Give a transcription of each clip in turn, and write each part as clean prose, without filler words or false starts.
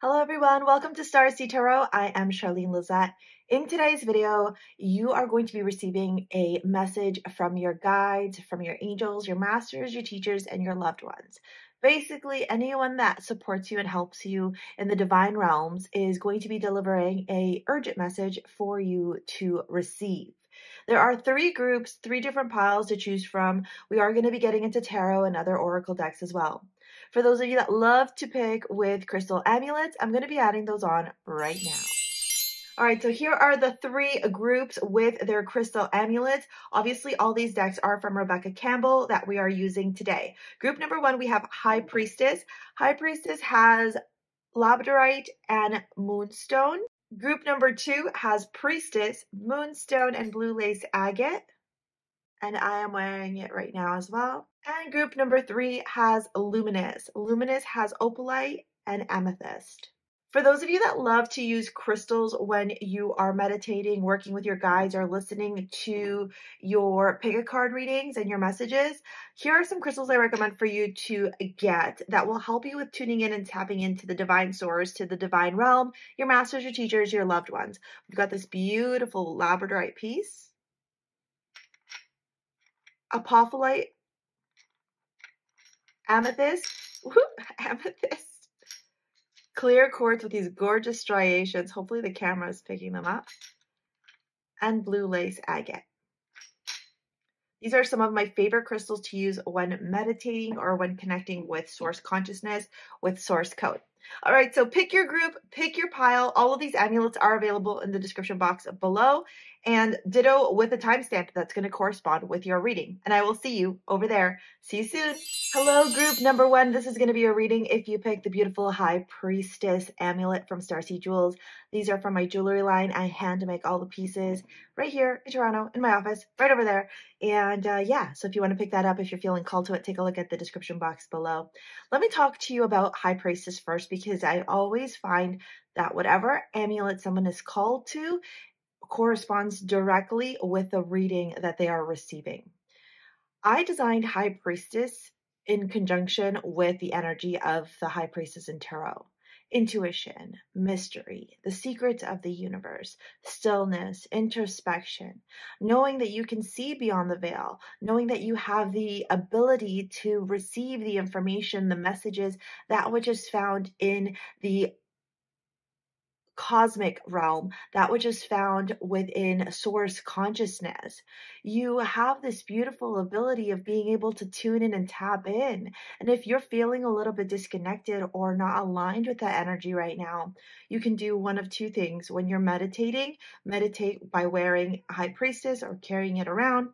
Hello everyone, welcome to StarSea Tarot. I am Charlene Lizette. In today's video, you are going to be receiving a message from your guides, from your angels, your masters, your teachers, and your loved ones. Basically, anyone that supports you and helps you in the divine realms is going to be delivering an urgent message for you to receive. There are three groups, three different piles to choose from. We are going to be getting into tarot and other oracle decks as well. For those of you that love to pick with crystal amulets, I'm going to be adding those on right now. All right, so here are the three groups with their crystal amulets. Obviously, all these decks are from Rebecca Campbell that we are using today. Group number one, we have High Priestess. High Priestess has labradorite and moonstone. Group number two has Priestess, moonstone, and blue lace agate. And I am wearing it right now as well. And group number three has Luminous. Luminous has opalite and amethyst. For those of you that love to use crystals when you are meditating, working with your guides, or listening to your pick a card readings and your messages, here are some crystals I recommend for you to get that will help you with tuning in and tapping into the divine source, to the divine realm, your masters, your teachers, your loved ones. We've got this beautiful labradorite piece, apophyllite, amethyst, amethyst, clear quartz with these gorgeous striations. Hopefully the camera is picking them up, and blue lace agate. These are some of my favorite crystals to use when meditating or when connecting with source consciousness, with source code. All right, so pick your group, pick your pile. All of these amulets are available in the description box below, and ditto with a timestamp that's going to correspond with your reading. And I will see you over there. See you soon. Hello, group number one. This is going to be a reading if you pick the beautiful High Priestess amulet from StarSea Jewels. These are from my jewelry line. I hand make all the pieces right here in Toronto in my office, right over there. And yeah, so if you want to pick that up, if you're feeling called to it, take a look at the description box below. Let me talk to you about High Priestess first, because I always find that whatever amulet someone is called to corresponds directly with the reading that they are receiving. I designed High Priestess in conjunction with the energy of the High Priestess in Tarot. Intuition, mystery, the secrets of the universe, stillness, introspection, knowing that you can see beyond the veil, knowing that you have the ability to receive the information, the messages, that which is found in the cosmic realm, that which is found within source consciousness. You have this beautiful ability of being able to tune in and tap in. And if you're feeling a little bit disconnected or not aligned with that energy right now, you can do one of two things. When you're meditating, meditate by wearing High Priestess or carrying it around,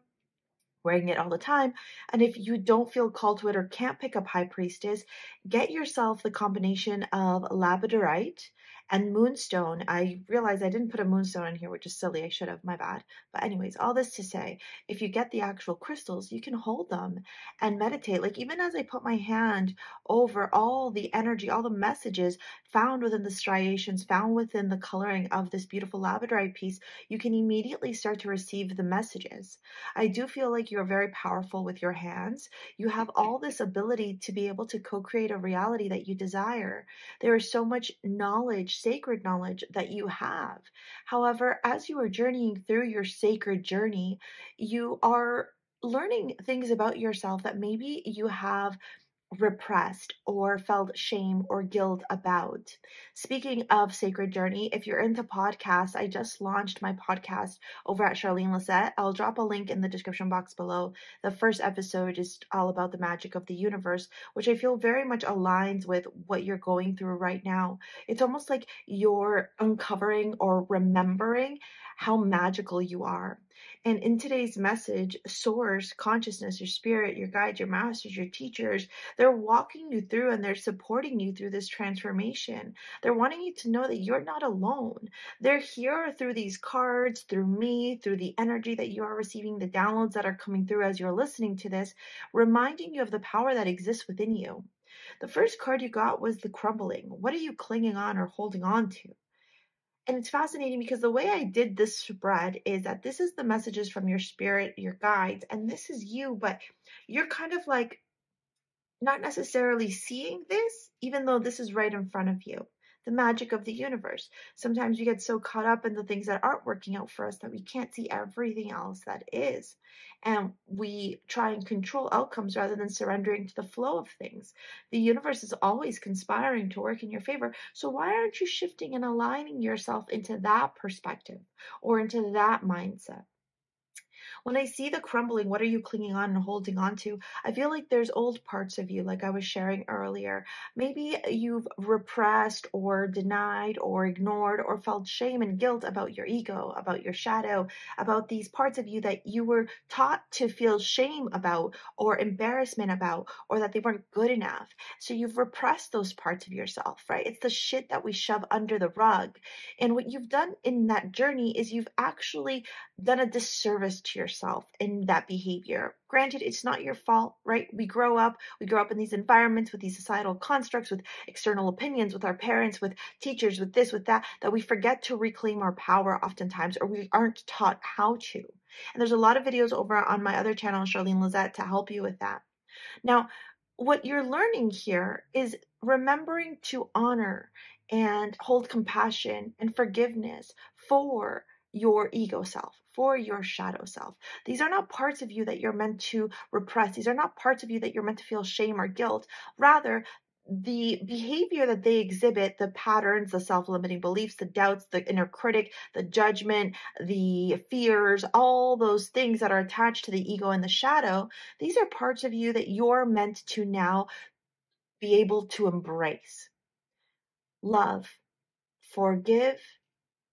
wearing it all the time. And if you don't feel called to it or can't pick up High Priestess, get yourself the combination of labradorite and moonstone. I realized I didn't put a moonstone in here, which is silly. I should have, my bad. But anyways, all this to say, if you get the actual crystals, you can hold them and meditate. Like even as I put my hand over all the energy, all the messages found within the striations, found within the coloring of this beautiful labradorite piece, you can immediately start to receive the messages. I do feel like you're very powerful with your hands. You have all this ability to be able to co-create a reality that you desire. There is so much knowledge, sacred knowledge that you have. However, as you are journeying through your sacred journey, you are learning things about yourself that maybe you have repressed or felt shame or guilt about. Speaking of sacred journey, if you're into podcasts, I just launched my podcast over at Charlene Lizette. I'll drop a link in the description box below. The first episode is all about the magic of the universe, which I feel very much aligns with what you're going through right now. It's almost like you're uncovering or remembering how magical you are. And in today's message, source, consciousness, your spirit, your guides, your masters, your teachers, they're walking you through and they're supporting you through this transformation. They're wanting you to know that you're not alone. They're here through these cards, through me, through the energy that you are receiving, the downloads that are coming through as you're listening to this, reminding you of the power that exists within you. The first card you got was the crumbling. What are you clinging on or holding on to? And it's fascinating because the way I did this spread is that this is the messages from your spirit, your guides, and this is you, but you're kind of like not necessarily seeing this, even though this is right in front of you. the magic of the universe. Sometimes we get so caught up in the things that aren't working out for us that we can't see everything else that is. And we try and control outcomes rather than surrendering to the flow of things. The universe is always conspiring to work in your favor. So why aren't you shifting and aligning yourself into that perspective or into that mindset? When I see the crumbling, what are you clinging on and holding on to? I feel like there's old parts of you, like I was sharing earlier. Maybe you've repressed or denied or ignored or felt shame and guilt about your ego, about your shadow, about these parts of you that you were taught to feel shame about or embarrassment about, or that they weren't good enough. So you've repressed those parts of yourself, right? It's the shit that we shove under the rug. And what you've done in that journey is you've actually done a disservice to yourself in that behavior. Granted, it's not your fault, right? We grow up in these environments with these societal constructs, with external opinions, with our parents, with teachers, with this, with that, that we forget to reclaim our power oftentimes, or we aren't taught how to. And there's a lot of videos over on my other channel, Charlene, Lizette, to help you with that. Now, what you're learning here is remembering to honor and hold compassion and forgiveness for your ego self, for your shadow self. These are not parts of you that you're meant to repress. These are not parts of you that you're meant to feel shame or guilt. Rather, the behavior that they exhibit, the patterns, the self-limiting beliefs, the doubts, the inner critic, the judgment, the fears, all those things that are attached to the ego and the shadow, these are parts of you that you're meant to now be able to embrace, love, forgive,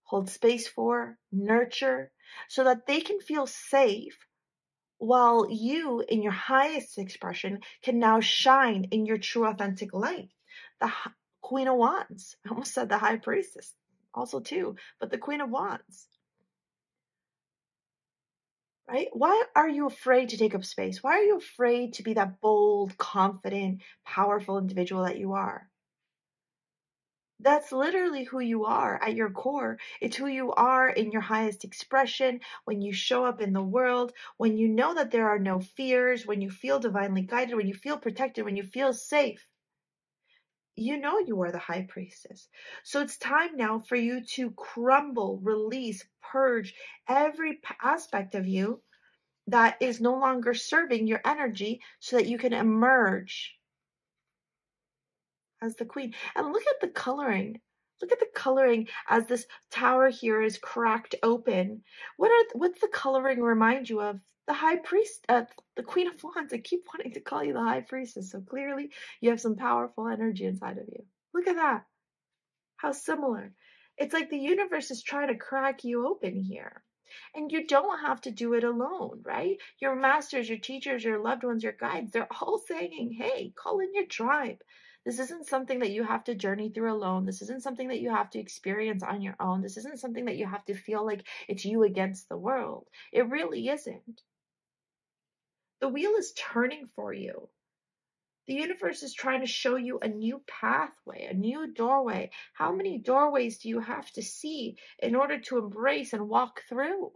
hold space for, nurture, so that they can feel safe while you, in your highest expression, can now shine in your true authentic light. The Queen of Wands. I almost said the High Priestess also too, but the Queen of Wands. Right? Why are you afraid to take up space? Why are you afraid to be that bold, confident, powerful individual that you are? That's literally who you are at your core. It's who you are in your highest expression, when you show up in the world, when you know that there are no fears, when you feel divinely guided, when you feel protected, when you feel safe. You know you are the high priestess. So it's time now for you to crumble, release, purge every aspect of you that is no longer serving your energy so that you can emerge as the queen. And look at the coloring. Look at the coloring as this tower here is cracked open. What's the coloring remind you of? The high priest, the Queen of Wands. I keep wanting to call you the high priestess. So clearly you have some powerful energy inside of you. Look at that. How similar. It's like the universe is trying to crack you open here. And you don't have to do it alone, right? Your masters, your teachers, your loved ones, your guides, they're all saying, hey, call in your tribe. This isn't something that you have to journey through alone. This isn't something that you have to experience on your own. This isn't something that you have to feel like it's you against the world. It really isn't. The wheel is turning for you. The universe is trying to show you a new pathway, a new doorway. How many doorways do you have to see in order to embrace and walk through?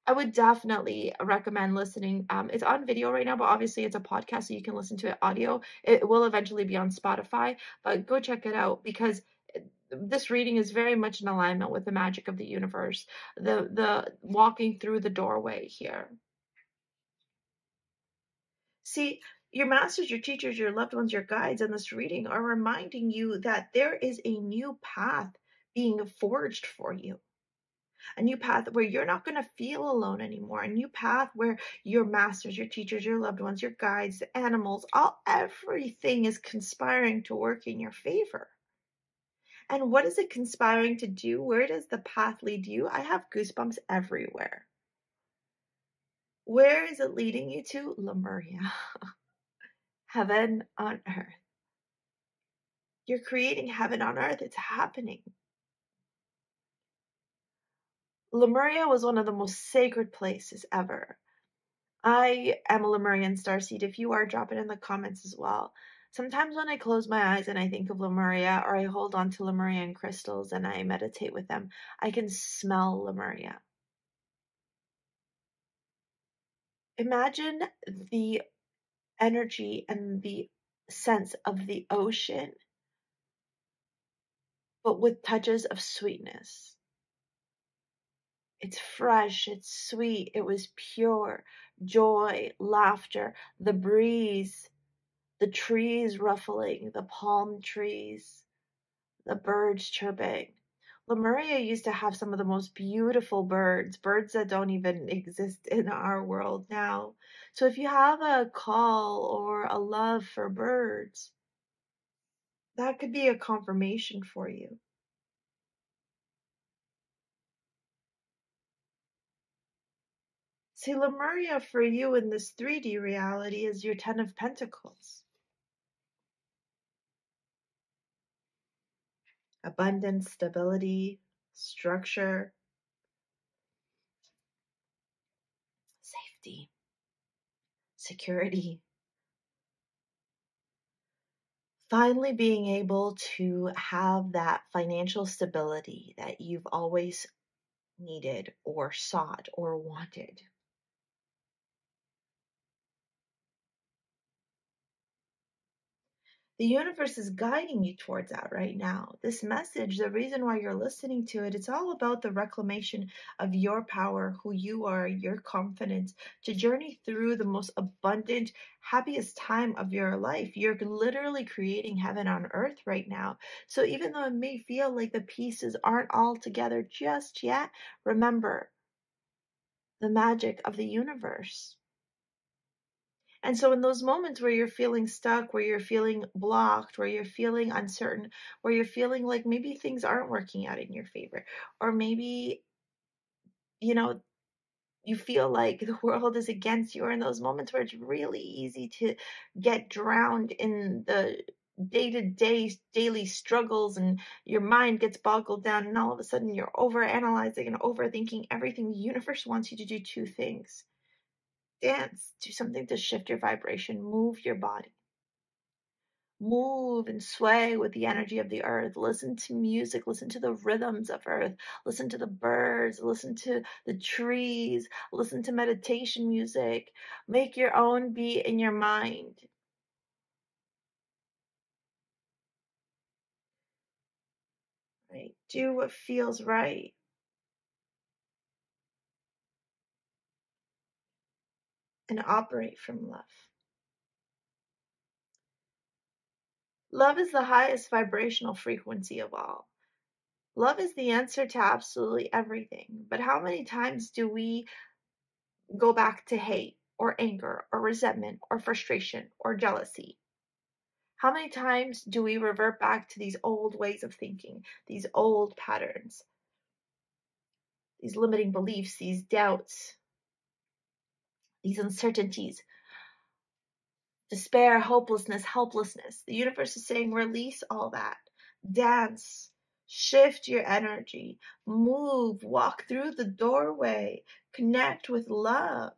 I would definitely recommend listening. It's on video right now, but obviously it's a podcast, so you can listen to it audio. It will eventually be on Spotify, but go check it out because this reading is very much in alignment with the magic of the universe, the walking through the doorway here. See, your masters, your teachers, your loved ones, your guides in this reading are reminding you that there is a new path being forged for you. A new path where you're not going to feel alone anymore. A new path where your masters, your teachers, your loved ones, your guides, the animals, everything is conspiring to work in your favor. And what is it conspiring to do? Where does the path lead you? I have goosebumps everywhere. Where is it leading you to? Lemuria. Heaven on earth. You're creating heaven on earth. It's happening. Lemuria was one of the most sacred places ever. I am a Lemurian starseed. If you are, drop it in the comments as well. Sometimes when I close my eyes and I think of Lemuria, or I hold on to Lemurian crystals and I meditate with them, I can smell Lemuria. Imagine the energy and the sense of the ocean but with touches of sweetness. It's fresh, it's sweet, it was pure. Joy, laughter, the breeze, the trees ruffling, the palm trees, the birds chirping. Lemuria used to have some of the most beautiful birds, birds that don't even exist in our world now. So if you have a call or a love for birds, that could be a confirmation for you. See, Lemuria for you in this 3D reality is your Ten of Pentacles. Abundance, stability, structure, safety, security. Finally being able to have that financial stability that you've always needed or sought or wanted. The universe is guiding you towards that right now. This message, the reason why you're listening to it, it's all about the reclamation of your power, who you are, your confidence, to journey through the most abundant, happiest time of your life. You're literally creating heaven on earth right now. So even though it may feel like the pieces aren't all together just yet, remember the magic of the universe. And so in those moments where you're feeling stuck, where you're feeling blocked, where you're feeling uncertain, where you're feeling like maybe things aren't working out in your favor, or maybe, you feel like the world is against you, or in those moments where it's really easy to get drowned in the day-to-day daily struggles and your mind gets boggled down and all of a sudden you're overanalyzing and overthinking everything. The universe wants you to do two things. Dance, do something to shift your vibration, move your body. Move and sway with the energy of the earth. Listen to music, listen to the rhythms of earth, listen to the birds, listen to the trees, listen to meditation music. Make your own beat in your mind. Right? Do what feels right. And operate from love. Love is the highest vibrational frequency of all. Love is the answer to absolutely everything. But how many times do we go back to hate or anger or resentment or frustration or jealousy? How many times do we revert back to these old ways of thinking, these old patterns, these limiting beliefs, these doubts, these uncertainties, despair, hopelessness, helplessness? The universe is saying release all that. Dance. Shift your energy. Move. Walk through the doorway. Connect with love.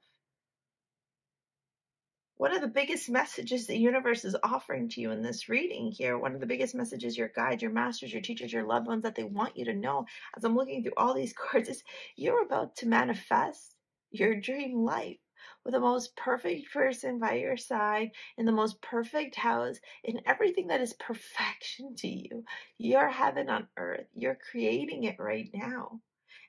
One of the biggest messages the universe is offering to you in this reading here, one of the biggest messages your guides, your masters, your teachers, your loved ones that they want you to know as I'm looking through all these cards is you're about to manifest your dream life with the most perfect person by your side in the most perfect house, in everything that is perfection to you. You're heaven on earth. You're creating it right now.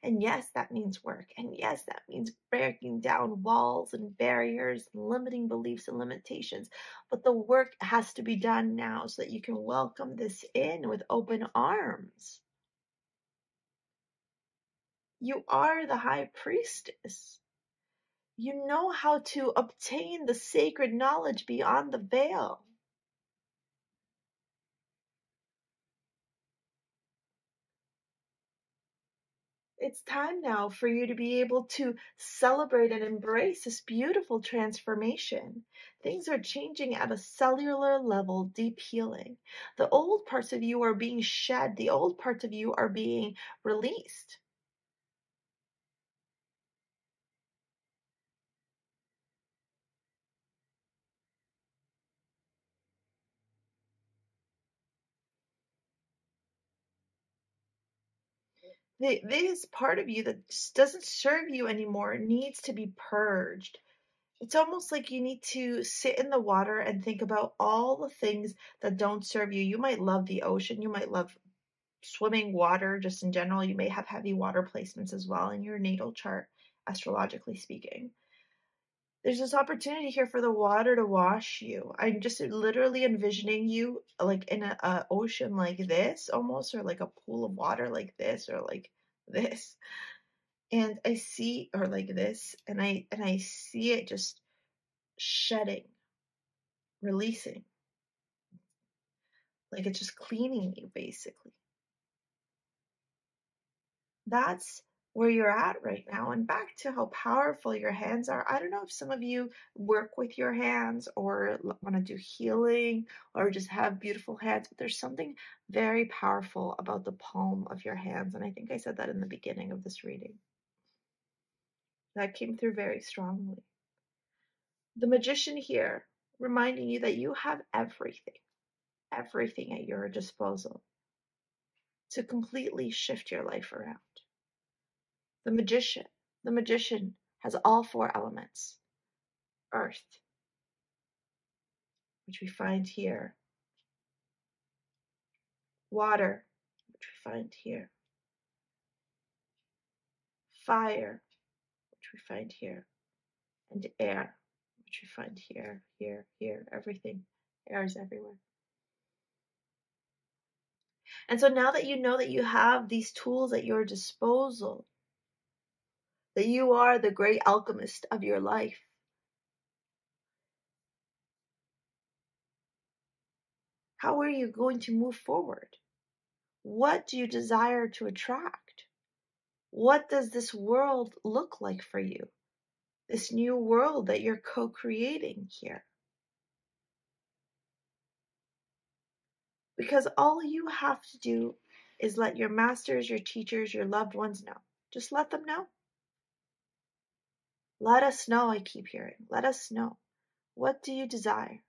And yes, that means work. And yes, that means breaking down walls and barriers, limiting beliefs and limitations. But the work has to be done now so that you can welcome this in with open arms. You are the high priestess. You know how to obtain the sacred knowledge beyond the veil. It's time now for you to be able to celebrate and embrace this beautiful transformation. Things are changing at a cellular level, deep healing. The old parts of you are being shed, the old parts of you are being released. This part of you that just doesn't serve you anymore needs to be purged. It's almost like you need to sit in the water and think about all the things that don't serve you. You might love the ocean, you might love swimming, water, just in general. You may have heavy water placements as well in your natal chart, astrologically speaking. There's this opportunity here for the water to wash you. I'm just literally envisioning you like in a ocean like this almost, or like a pool of water like this, or like this. And I see, or like this, and I see it just shedding, releasing, like it's just cleaning you basically. That's where you're at right now. And back to how powerful your hands are. I don't know if some of you work with your hands or want to do healing or just have beautiful hands, but there's something very powerful about the palm of your hands. And I think I said that in the beginning of this reading. That came through very strongly. The Magician here, reminding you that you have everything at your disposal to completely shift your life around. The magician has all four elements. Earth, which we find here. Water, which we find here. Fire, which we find here. And air, which we find here, here, everything. Air is everywhere. And so now that you know that you have these tools at your disposal, that you are the great alchemist of your life, how are you going to move forward? What do you desire to attract? What does this world look like for you? This new world that you're co-creating here. Because all you have to do is let your masters, your teachers, your loved ones know. Just let them know. Let us know, I keep hearing. Let us know. What do you desire?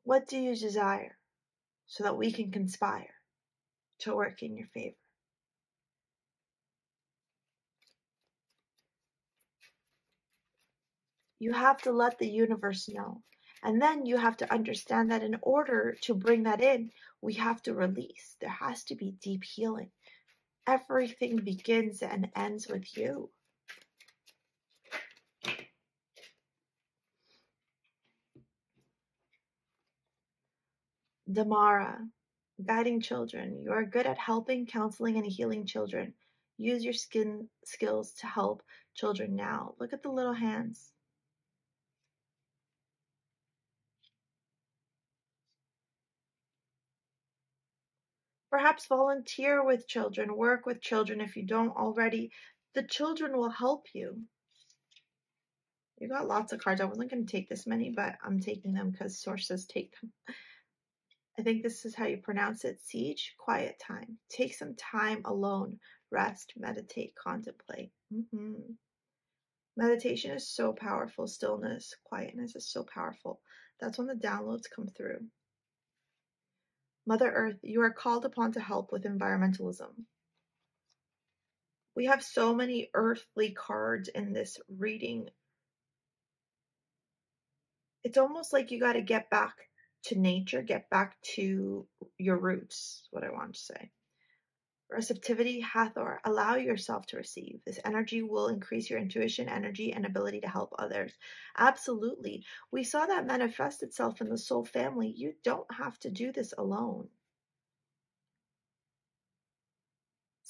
What do you desire? So that we can conspire to work in your favor. You have to let the universe know. And then you have to understand that in order to bring that in, we have to release. There has to be deep healing. Everything begins and ends with you. Damara, guiding children. You are good at helping, counseling, and healing children. Use your skills to help children now. Look at the little hands. Perhaps volunteer with children, work with children if you don't already. The children will help you. You got lots of cards. I wasn't going to take this many, but I'm taking them because sources take them. I think this is how you pronounce it. Siege, quiet time. Take some time alone. Rest, meditate, contemplate. Meditation is so powerful. Stillness, quietness is so powerful. That's when the downloads come through. Mother Earth, you are called upon to help with environmentalism. We have so many earthly cards in this reading. It's almost like you got to get back to nature, get back to your roots, is what I want to say. Receptivity, Hathor, allow yourself to receive. This energy will increase your intuition, energy, and ability to help others. Absolutely. We saw that manifest itself in the soul family. You don't have to do this alone.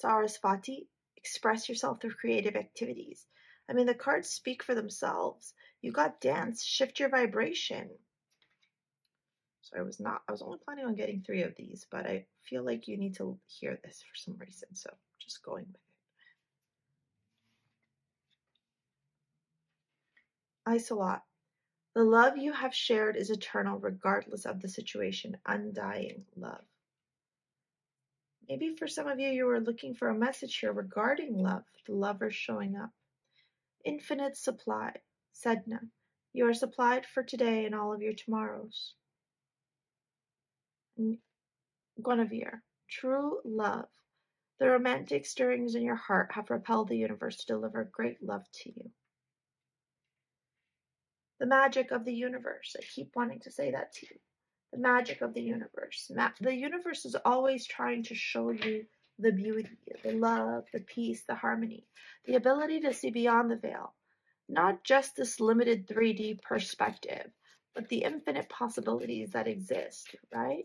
Sarasvati, express yourself through creative activities. I mean, the cards speak for themselves. You got dance, shift your vibration. So I was only planning on getting 3 of these, but I feel like you need to hear this for some reason, so just going with it. Isolate. The love you have shared is eternal regardless of the situation. Undying love. Maybe for some of you, you were looking for a message here regarding love. The lover showing up. Infinite supply. Sedna. You are supplied for today and all of your tomorrows. Guinevere. True love. The romantic stirrings in your heart have propelled the universe to deliver great love to you. The magic of the universe. I keep wanting to say that to you. The magic of the universe. The universe is always trying to show you the beauty, the love, the peace, the harmony, the ability to see beyond the veil. Not just this limited 3D perspective, but the infinite possibilities that exist, right?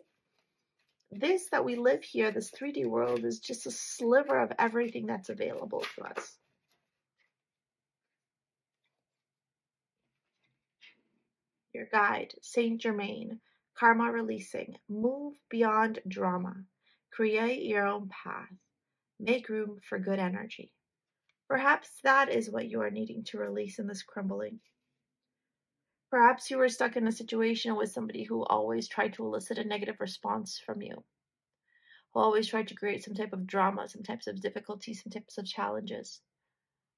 This that we live here, this 3D world, is just a sliver of everything that's available to us. Your guide, Saint Germain, karma releasing, move beyond drama, create your own path, make room for good energy. Perhaps that is what you are needing to release in this crumbling. Perhaps you were stuck in a situation with somebody who always tried to elicit a negative response from you, who always tried to create some type of drama, some types of difficulties, some types of challenges.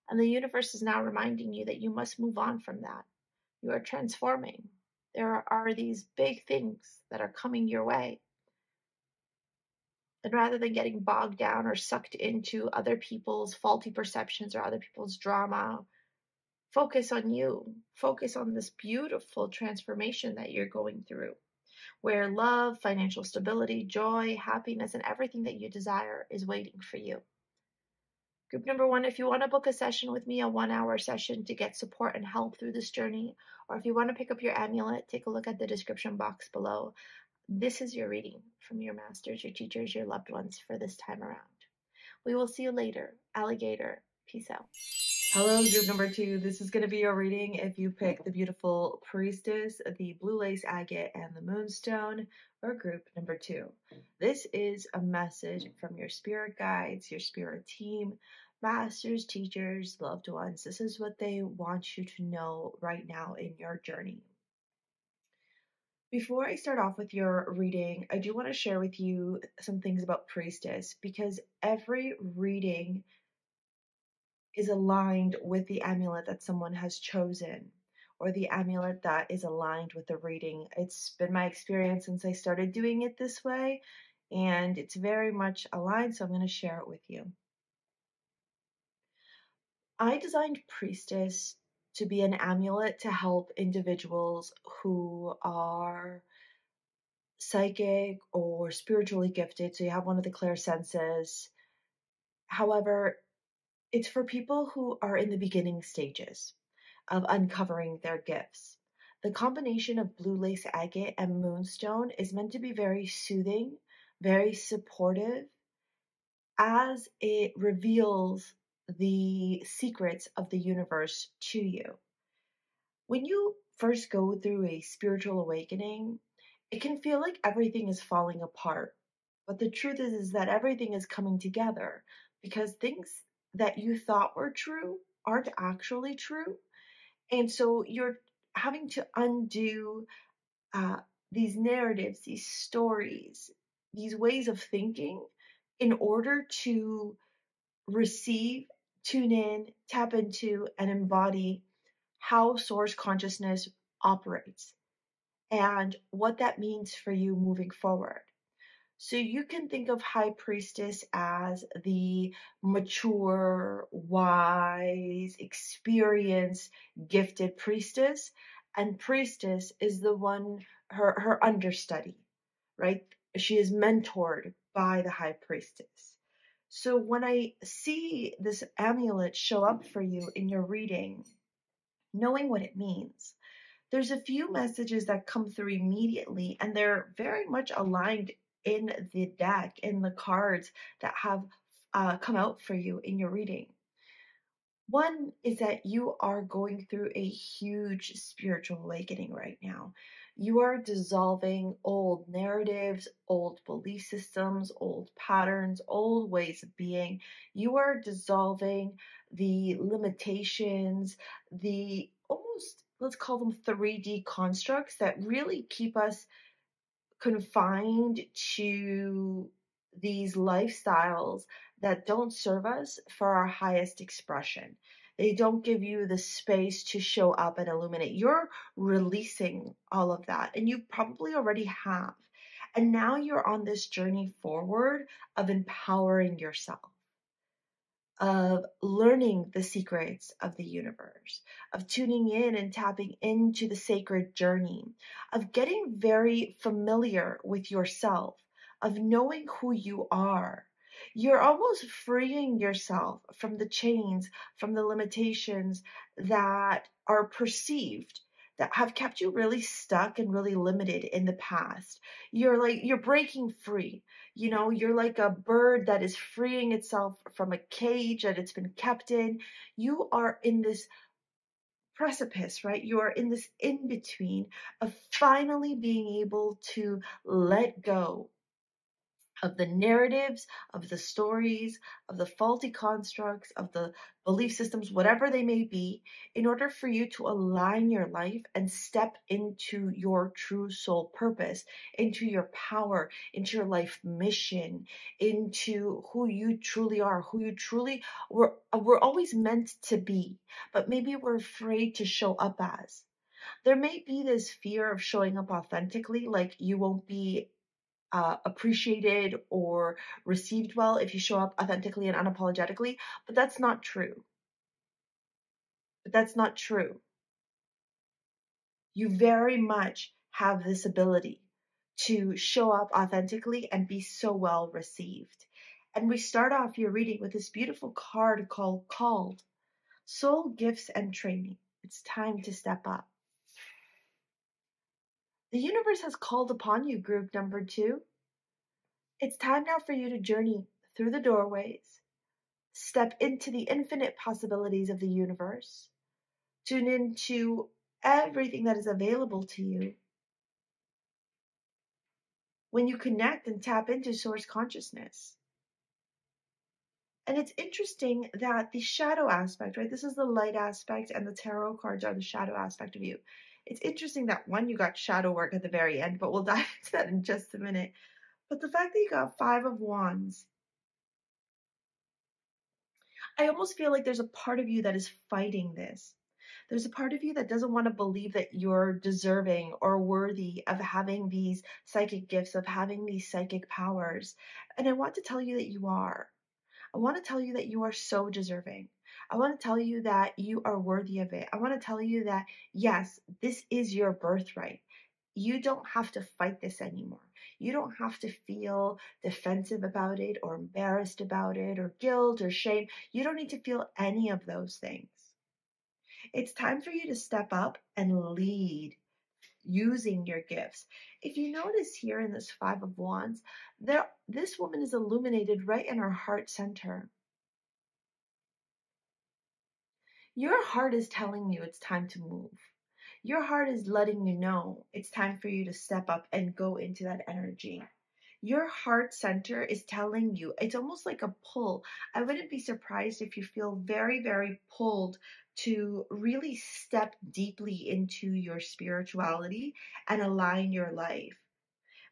And the universe is now reminding you that you must move on from that. You are transforming. There are these big things that are coming your way. And rather than getting bogged down or sucked into other people's faulty perceptions or other people's drama, focus on you. Focus on this beautiful transformation that you're going through, where love, financial stability, joy, happiness, and everything that you desire is waiting for you. Group number 1, if you want to book a session with me, a 1-hour session to get support and help through this journey, or if you want to pick up your amulet, take a look at the description box below. This is your reading from your masters, your teachers, your loved ones for this time around. We will see you later. Alligator. Peace out. Hello, group number 2. This is going to be your reading if you pick the beautiful priestess, the blue lace agate, and the moonstone, or group number 2. This is a message from your spirit guides, your spirit team, masters, teachers, loved ones. This is what they want you to know right now in your journey. Before I start off with your reading, I do want to share with you some things about priestess, because every reading is aligned with the amulet that someone has chosen, or the amulet that is aligned with the reading. It's been my experience since I started doing it this way, and it's very much aligned, so I'm going to share it with you. I designed priestess to be an amulet to help individuals who are psychic or spiritually gifted, so you have one of the clairsenses. However, it's for people who are in the beginning stages of uncovering their gifts. The combination of blue lace agate and moonstone is meant to be very soothing, very supportive, as it reveals the secrets of the universe to you. When you first go through a spiritual awakening, it can feel like everything is falling apart. But the truth is that everything is coming together, because things that you thought were true aren't actually true. And so you're having to undo these narratives, these stories, these ways of thinking in order to receive, tune in, tap into, and embody how source consciousness operates and what that means for you moving forward. So you can think of High Priestess as the mature, wise, experienced, gifted priestess, and priestess is the one, her understudy, right? She is mentored by the High Priestess. So when I see this amulet show up for you in your reading, knowing what it means, there's a few messages that come through immediately, and they're very much aligned in the deck, in the cards that have come out for you in your reading. One is that you are going through a huge spiritual awakening right now. You are dissolving old narratives, old belief systems, old patterns, old ways of being. You are dissolving the limitations, the almost, let's call them 3D constructs that really keep us confined to these lifestyles that don't serve us for our highest expression. They don't give you the space to show up and illuminate. You're releasing all of that, and you probably already have. And now you're on this journey forward of empowering yourself. of learning the secrets of the universe, of tuning in and tapping into the sacred journey, of getting very familiar with yourself, of knowing who you are. You're almost freeing yourself from the chains, from the limitations that are perceived, that have kept you really stuck and really limited in the past. You're breaking free. You're like a bird that is freeing itself from a cage that it's been kept in. You are in this precipice, right? You are in this in between of finally being able to let go of the narratives, of the stories, of the faulty constructs, of the belief systems, whatever they may be, in order for you to align your life and step into your true soul purpose, into your power, into your life mission, into who you truly are, who you truly we're always meant to be, but maybe we're afraid to show up as. There may be this fear of showing up authentically, like you won't be appreciated or received well if you show up authentically and unapologetically, but that's not true. That's not true. You very much have this ability to show up authentically and be so well received. And we start off your reading with this beautiful card called Soul Gifts and Training. It's time to step up. The universe has called upon you, group number 2. It's time now for you to journey through the doorways, step into the infinite possibilities of the universe, tune into everything that is available to you when you connect and tap into source consciousness. And it's interesting that the shadow aspect, right? This is the light aspect, and the tarot cards are the shadow aspect of you. It's interesting that one, you got shadow work at the very end, but we'll dive into that in just a minute. But the fact that you got 5 of Wands, I almost feel like there's a part of you that is fighting this. There's a part of you that doesn't want to believe that you're deserving or worthy of having these psychic gifts, of having these psychic powers. And I want to tell you that you are. I want to tell you that you are so deserving. I want to tell you that you are worthy of it. I want to tell you that, yes, this is your birthright. You don't have to fight this anymore. You don't have to feel defensive about it or embarrassed about it or guilt or shame. You don't need to feel any of those things. It's time for you to step up and lead using your gifts. If you notice here in this 5 of Wands, this woman is illuminated right in her heart center. Your heart is telling you it's time to move. Your heart is letting you know it's time for you to step up and go into that energy. Your heart center is telling you, it's almost like a pull. I wouldn't be surprised if you feel very, very pulled to really step deeply into your spirituality and align your life.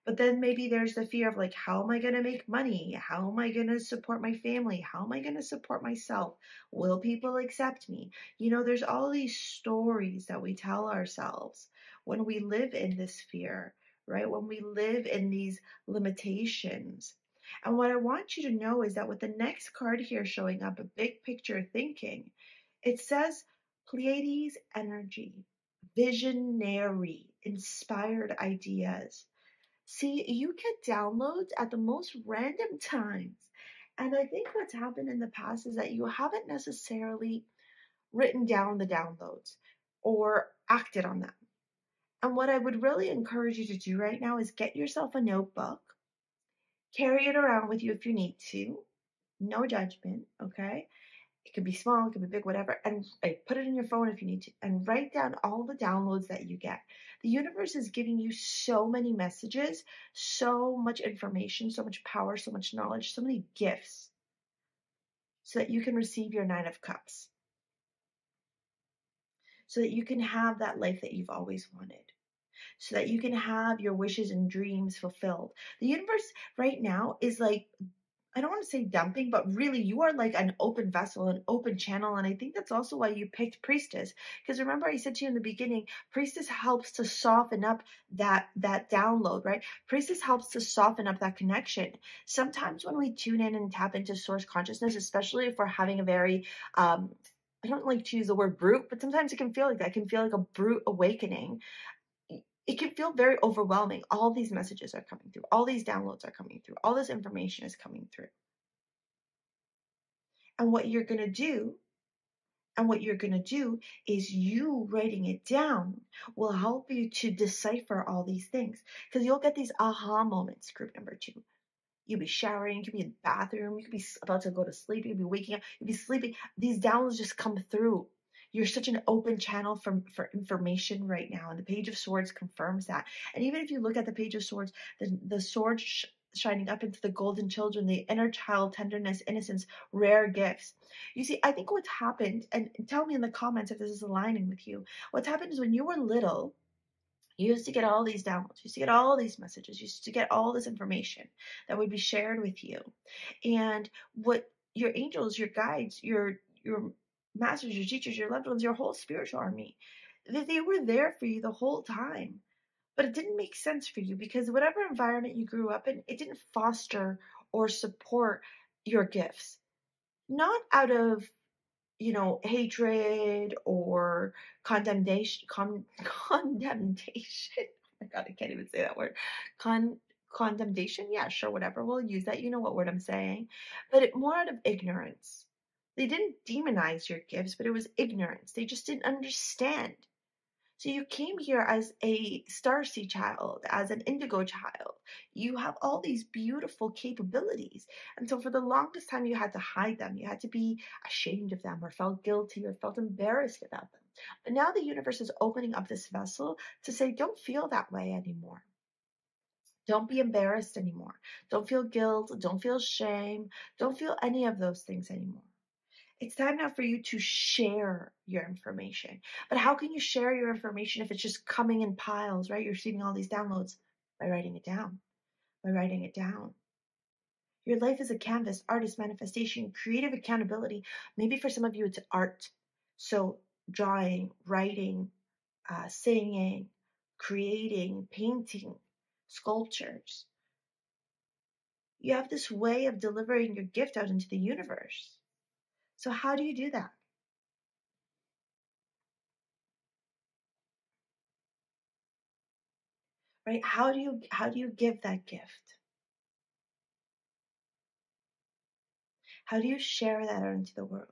But then maybe there's the fear of like, how am I going to make money? How am I going to support my family? How am I going to support myself? Will people accept me? There's all these stories that we tell ourselves when we live in this fear, right? When we live in these limitations. And what I want you to know is that with the next card here showing up, a big picture thinking, it says Pleiades energy, visionary, inspired ideas. See, you get downloads at the most random times. And I think what's happened in the past is that you haven't necessarily written down the downloads or acted on them. And what I would really encourage you to do right now is get yourself a notebook, carry it around with you if you need to, no judgment, okay? It could be small, it could be big, whatever, and put it in your phone if you need to, and write down all the downloads that you get. The universe is giving you so many messages, so much information, so much power, so much knowledge, so many gifts, so that you can receive your 9 of Cups, so that you can have that life that you've always wanted, so that you can have your wishes and dreams fulfilled. The universe right now is like I don't want to say dumping, but really you are like an open vessel, an open channel. And I think that's also why you picked priestess. Because remember I said to you in the beginning, priestess helps to soften up that download, right? Priestess helps to soften up that connection. Sometimes when we tune in and tap into source consciousness, especially if we're having a very, I don't like to use the word brute, but sometimes it can feel like that. It can feel like a brute awakening. It can feel very overwhelming. All these messages are coming through. All these downloads are coming through. All this information is coming through. And what you're going to do, is you writing it down will help you to decipher all these things. Because you'll get these aha moments, group number 2. You'll be showering, you could be in the bathroom, you could be about to go to sleep, you could be waking up, you'll be sleeping. These downloads just come through. You're such an open channel for information right now. And the Page of Swords confirms that. And even if you look at the Page of Swords, the sword shining up into the golden children, the inner child, tenderness, innocence, rare gifts. You see, I think what's happened, and tell me in the comments if this is aligning with you, what's happened is when you were little, you used to get all these downloads, you used to get all these messages, you used to get all this information that would be shared with you. And what your angels, your guides, your masters, your teachers, your loved ones, your whole spiritual army, they were there for you the whole time. But it didn't make sense for you because whatever environment you grew up in, it didn't foster or support your gifts. Not out of, hatred or condemnation. Condemnation. Oh my God, I can't even say that word. Condemnation. Yeah, sure, whatever. We'll use that. You know what word I'm saying. But it more out of ignorance. They didn't demonize your gifts, but it was ignorance. They just didn't understand. So you came here as a StarSea child, as an indigo child. You have all these beautiful capabilities. And so for the longest time, you had to hide them. You had to be ashamed of them or felt guilty or felt embarrassed about them. But now the universe is opening up this vessel to say, don't feel that way anymore. Don't be embarrassed anymore. Don't feel guilt. Don't feel shame. Don't feel any of those things anymore. It's time now for you to share your information. But how can you share your information if it's just coming in piles, right? You're receiving all these downloads by writing it down. By writing it down. Your life is a canvas, artist manifestation, creative accountability. Maybe for some of you, it's art. So drawing, writing, singing, creating, painting, sculptures. You have this way of delivering your gift out into the universe. So how do you do that? Right? How do you give that gift? How do you share that out into the world?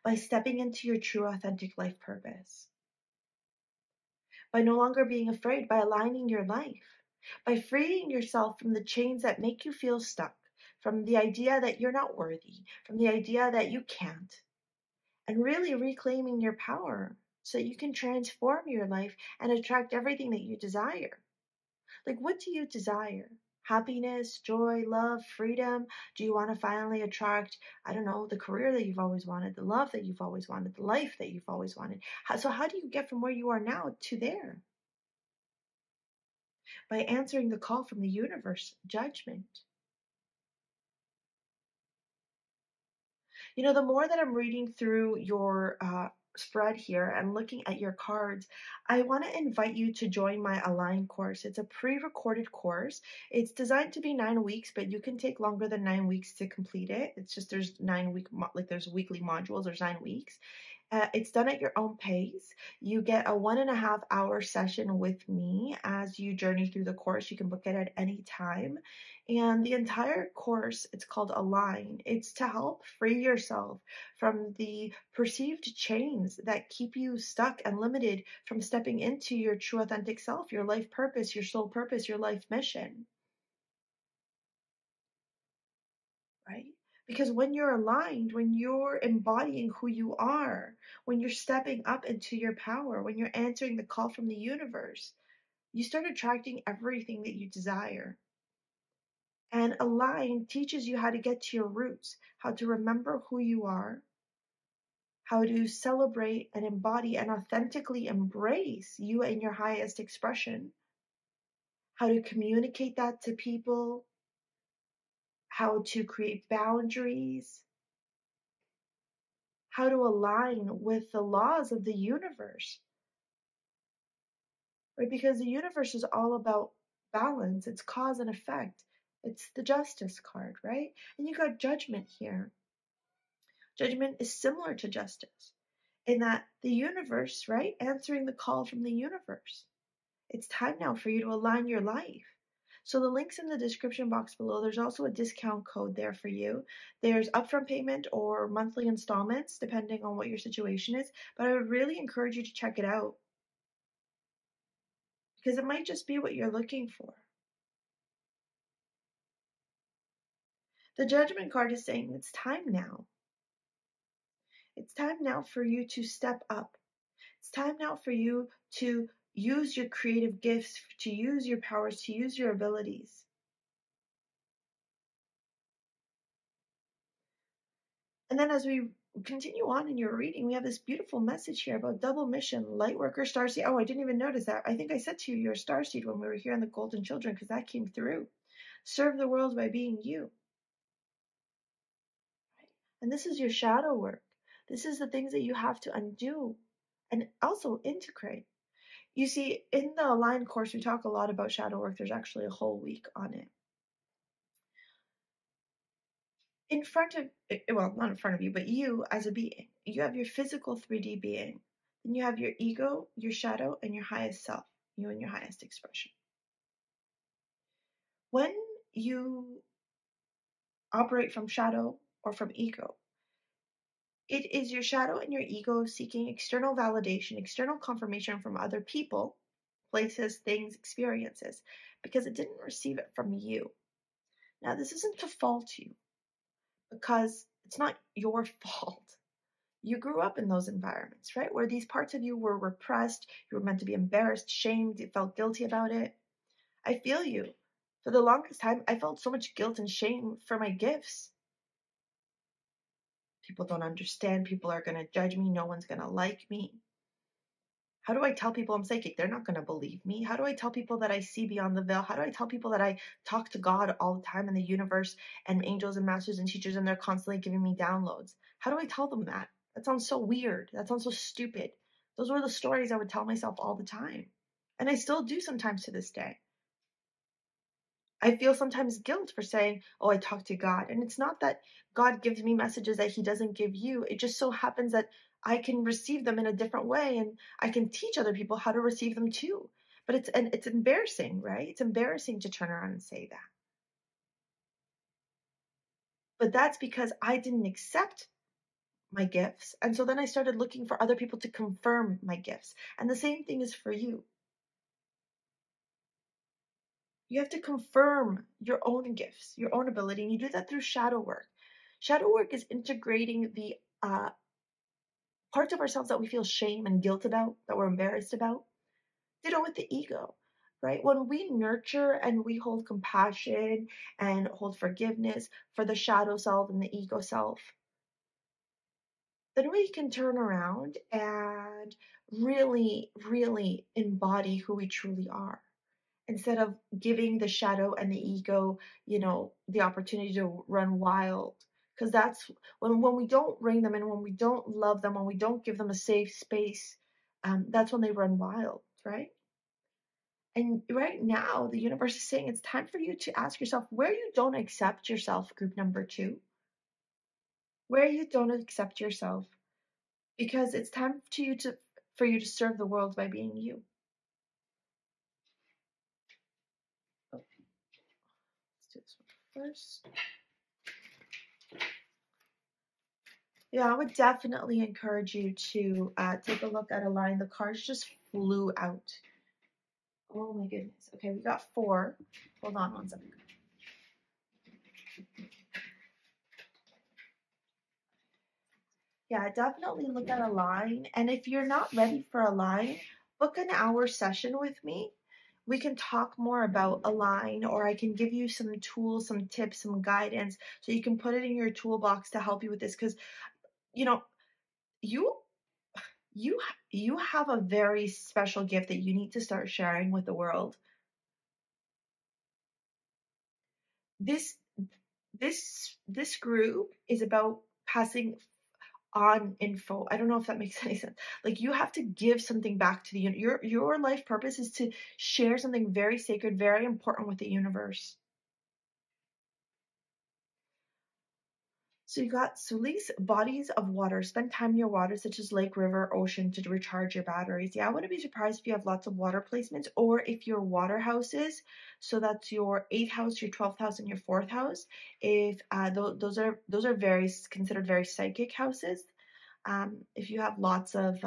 By stepping into your true authentic life purpose. By no longer being afraid, by aligning your life, by freeing yourself from the chains that make you feel stuck, from the idea that you're not worthy, from the idea that you can't, and really reclaiming your power so you can transform your life and attract everything that you desire. Like, what do you desire? Happiness, joy, love, freedom? Do you want to finally attract, I don't know, the career that you've always wanted, the love that you've always wanted, the life that you've always wanted? So how do you get from where you are now to there? By answering the call from the universe, judgment. The more that I'm reading through your spread here and looking at your cards, I want to invite you to join my Align course. It's a pre-recorded course. It's designed to be 9 weeks, but you can take longer than 9 weeks to complete it. It's just there's 9 week there's weekly modules. There's 9 weeks. It's done at your own pace. You get a 1.5 hour session with me as you journey through the course. You can book it at any time. And the entire course, it's called Align. It's to help free yourself from the perceived chains that keep you stuck and limited from stepping into your true authentic self, your life purpose, your soul purpose, your life mission. Right? Because when you're aligned, when you're embodying who you are, when you're stepping up into your power, when you're answering the call from the universe, you start attracting everything that you desire. And Align teaches you how to get to your roots, how to remember who you are, how to celebrate and embody and authentically embrace you and your highest expression, how to communicate that to people, how to create boundaries, how to align with the laws of the universe, right? Because the universe is all about balance, it's cause and effect. It's the justice card, right? And you got judgment here. Judgment is similar to justice in that the universe, right? Answering the call from the universe. It's time now for you to align your life. So the link's in the description box below. There's also a discount code there for you. There's upfront payment or monthly installments, depending on what your situation is. But I would really encourage you to check it out because it might just be what you're looking for. The Judgment card is saying it's time now. It's time now for you to step up. It's time now for you to use your creative gifts, to use your powers, to use your abilities. And then as we continue on in your reading, we have this beautiful message here about double mission, light worker, starseed. Oh, I didn't even notice that. I think I said to you, you're a starseed when we were here in the Golden Children, because that came through. Serve the world by being you. And this is your shadow work. This is the things that you have to undo and also integrate. You see, in the Align course, we talk a lot about shadow work. There's actually a whole week on it. In front of, well, not in front of you, but you as a being, you have your physical 3D being. Then you have your ego, your shadow, and your highest self, you and your highest expression. When you operate from shadow or from ego, it is your shadow and your ego seeking external validation, external confirmation from other people, places, things, experiences, because it didn't receive it from you. Now, this isn't to fault you, because it's not your fault. You grew up in those environments, right? Where these parts of you were repressed, you were meant to be embarrassed, shamed, you felt guilty about it. I feel you. For the longest time, I felt so much guilt and shame for my gifts. People don't understand. People are going to judge me. No one's going to like me. How do I tell people I'm psychic? They're not going to believe me. How do I tell people that I see beyond the veil? How do I tell people that I talk to God all the time in the universe and angels and masters and teachers and they're constantly giving me downloads? How do I tell them that? That sounds so weird. That sounds so stupid. Those were the stories I would tell myself all the time. And I still do sometimes to this day. I feel sometimes guilt for saying, oh, I talk to God. And it's not that God gives me messages that he doesn't give you. It just so happens that I can receive them in a different way and I can teach other people how to receive them too. But it's embarrassing, right? It's embarrassing to turn around and say that. But that's because I didn't accept my gifts. And so then I started looking for other people to confirm my gifts. And the same thing is for you. You have to confirm your own gifts, your own ability, and you do that through shadow work. Shadow work is integrating the parts of ourselves that we feel shame and guilt about, that we're embarrassed about. Ditto with the ego, right? When we nurture and we hold compassion and hold forgiveness for the shadow self and the ego self, then we can turn around and really, really embody who we truly are, instead of giving the shadow and the ego, the opportunity to run wild. Because that's when we don't bring them in, when we don't love them, when we don't give them a safe space, that's when they run wild, right? And right now, the universe is saying it's time for you to ask yourself where you don't accept yourself, group number 2. Where you don't accept yourself, because it's time for you to serve the world by being you. Oh, let's do this one first. Yeah, I would definitely encourage you to take a look at Align. The cards just flew out. Oh my goodness. Okay, we got 4. Hold on one second. Yeah, definitely look at Align. And if you're not ready for Align, book an hour session with me. We can talk more about Align, or I can give you some tools, some tips, some guidance, so you can put it in your toolbox to help you with this. Because, you have a very special gift that you need to start sharing with the world. this group is about passing on info. I don't know if that makes any sense. Like, you have to give something back to the your life purpose is to share something very sacred, very important with the universe. So you got, so release bodies of water. Spend time near water such as lake, river, ocean to recharge your batteries. Yeah, I wouldn't be surprised if you have lots of water placements, or if your water houses, so that's your 8th house, your 12th house, and your 4th house. If those are very considered very psychic houses. If you have lots of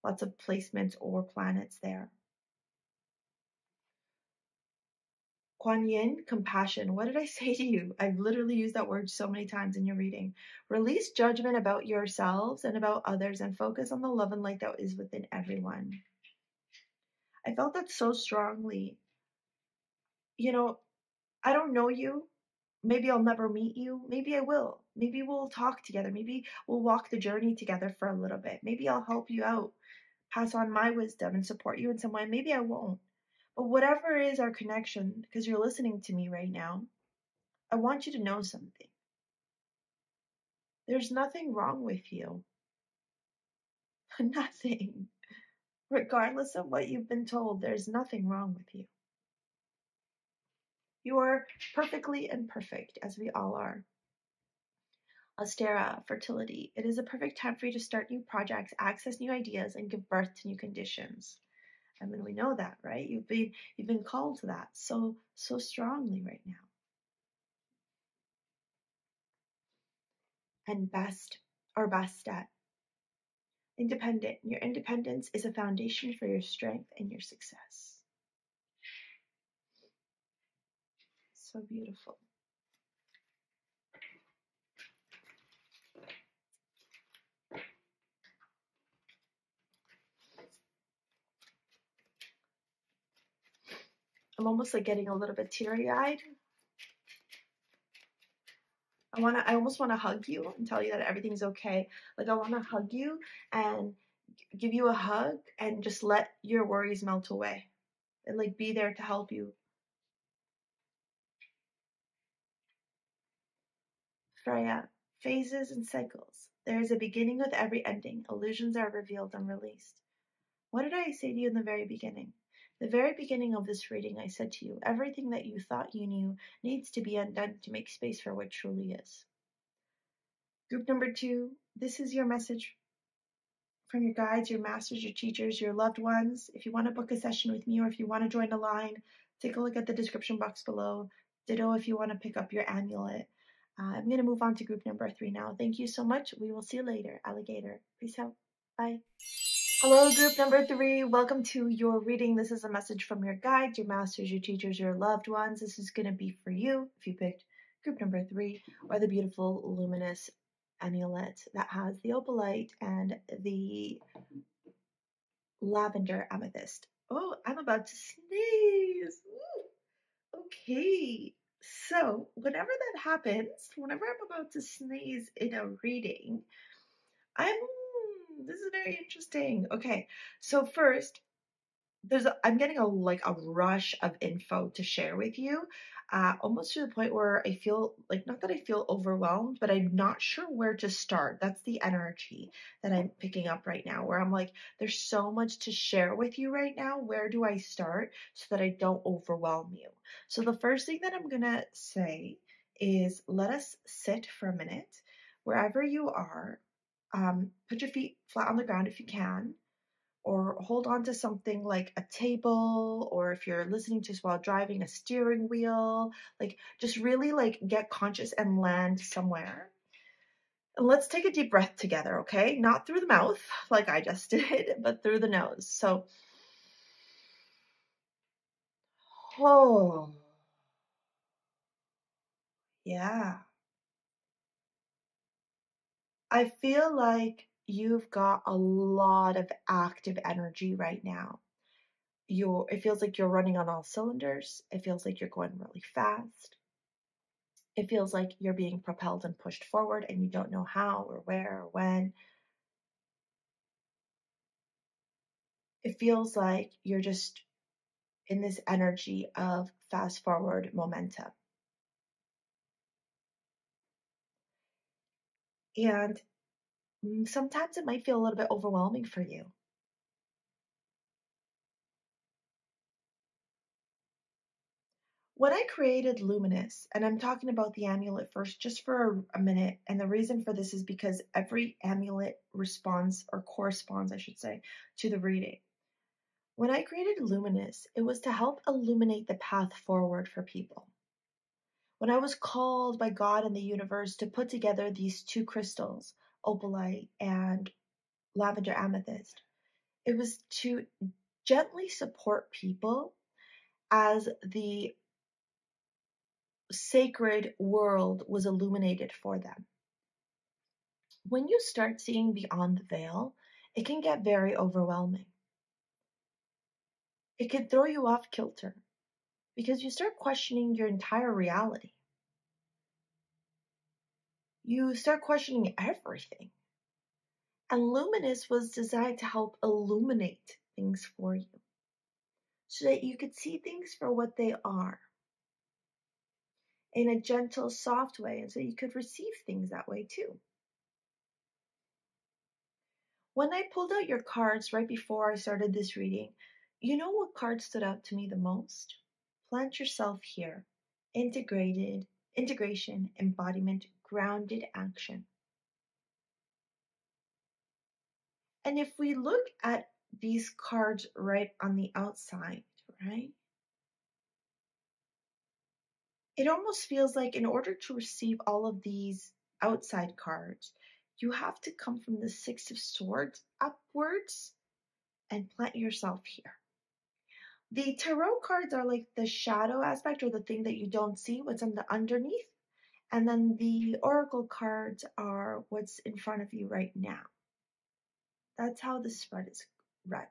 placements or planets there. Kuan Yin, compassion. What did I say to you? I've literally used that word so many times in your reading. Release judgment about yourselves and about others and focus on the love and light that is within everyone. I felt that so strongly. You know, I don't know you. Maybe I'll never meet you. Maybe I will. Maybe we'll talk together. Maybe we'll walk the journey together for a little bit. Maybe I'll help you out, pass on my wisdom and support you in some way. Maybe I won't. But whatever is our connection, because you're listening to me right now, I want you to know something. There's nothing wrong with you. Nothing. Regardless of what you've been told, there's nothing wrong with you. You are perfectly imperfect, as we all are. Astera, fertility. It is a perfect time for you to start new projects, access new ideas, and give birth to new conditions. I mean, we know that, right? You've been called to that so strongly right now. And best at independent. Your independence is a foundation for your strength and your success. So beautiful. I'm almost like getting a little bit teary-eyed. I almost want to hug you and tell you that everything's okay. Like, I want to hug you and give you a hug and just let your worries melt away and like be there to help you. Freya, phases and cycles. There is a beginning with every ending. Illusions are revealed and released. What did I say to you in the very beginning? The very beginning of this reading, I said to you, everything that you thought you knew needs to be undone to make space for what truly is. Group number 2, this is your message from your guides, your masters, your teachers, your loved ones. If you want to book a session with me or if you want to join a line, take a look at the description box below. Ditto if you want to pick up your amulet. I'm going to move on to group number 3 now. Thank you so much. We will see you later, alligator. Peace out. Bye. Hello, group number 3. Welcome to your reading. This is a message from your guides, your masters, your teachers, your loved ones. This is going to be for you if you picked group number 3 or the beautiful luminous amulet that has the opalite and the lavender amethyst. Oh, I'm about to sneeze. Ooh. Okay. So whenever that happens, whenever I'm about to sneeze in a reading, this is very interesting. Okay, so first, I'm getting a rush of info to share with you, almost to the point where I feel like, not that I feel overwhelmed, but I'm not sure where to start. That's the energy that I'm picking up right now, where I'm like, there's so much to share with you right now. Where do I start so that I don't overwhelm you? So the first thing that I'm gonna say is, let us sit for a minute wherever you are. Put your feet flat on the ground if you can, or hold on to something like a table, or if you're listening to this while driving, a steering wheel. Like, just really get conscious and land somewhere. And let's take a deep breath together, okay? Not through the mouth like I just did, but through the nose. So, oh, yeah. I feel like you've got a lot of active energy right now. It feels like you're running on all cylinders. It feels like you're going really fast. It feels like you're being propelled and pushed forward and you don't know how or where or when. It feels like you're just in this energy of fast forward momentum. And sometimes it might feel a little bit overwhelming for you. When I created Luminous, and I'm talking about the amulet first just for a minute, and the reason for this is because every amulet responds, or corresponds, I should say, to the reading. When I created Luminous, it was to help illuminate the path forward for people. When I was called by God and the universe to put together these two crystals, opalite and lavender amethyst, it was to gently support people as the sacred world was illuminated for them. When you start seeing beyond the veil, it can get very overwhelming. It can throw you off kilter because you start questioning your entire reality. You start questioning everything. And Luminous was designed to help illuminate things for you so that you could see things for what they are in a gentle, soft way, and so you could receive things that way too. When I pulled out your cards right before I started this reading, you know what card stood out to me the most? Plant yourself here. Integration, embodiment, grounded action. And if we look at these cards right on the outside, right? It almost feels like in order to receive all of these outside cards, you have to come from the Six of Swords upwards and plant yourself here. The tarot cards are like the shadow aspect, or the thing that you don't see, what's on the underneath. And then the oracle cards are what's in front of you right now. That's how the spread is read.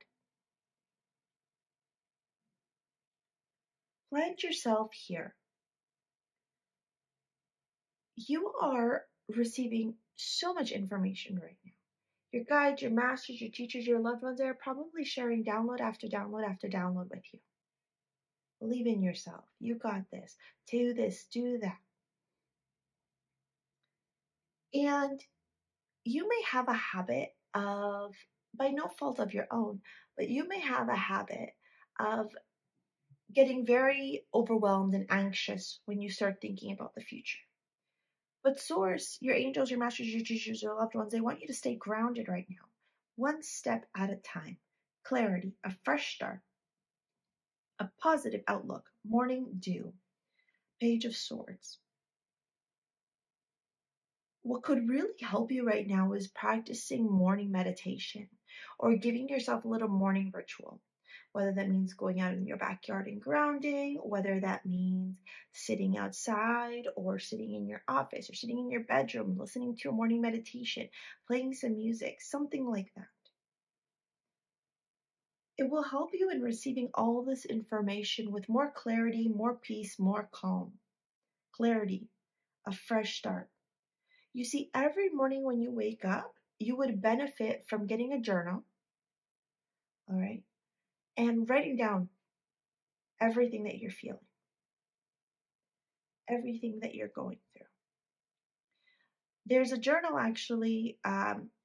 Plant yourself here. You are receiving so much information right now. Your guides, your masters, your teachers, your loved ones are probably sharing download after download after download with you. Believe in yourself. You got this. Do this, do that. And you may have a habit of, by no fault of your own, but you may have a habit of getting very overwhelmed and anxious when you start thinking about the future. But Source, your angels, your masters, your teachers, your loved ones, they want you to stay grounded right now, one step at a time. Clarity, a fresh start, a positive outlook, morning dew, Page of Swords. What could really help you right now is practicing morning meditation or giving yourself a little morning ritual. Whether that means going out in your backyard and grounding, whether that means sitting outside or sitting in your office or sitting in your bedroom, listening to a morning meditation, playing some music, something like that. It will help you in receiving all this information with more clarity, more peace, more calm. Clarity, a fresh start. You see, every morning when you wake up, you would benefit from getting a journal, all right, and writing down everything that you're feeling, everything that you're going through. There's a journal actually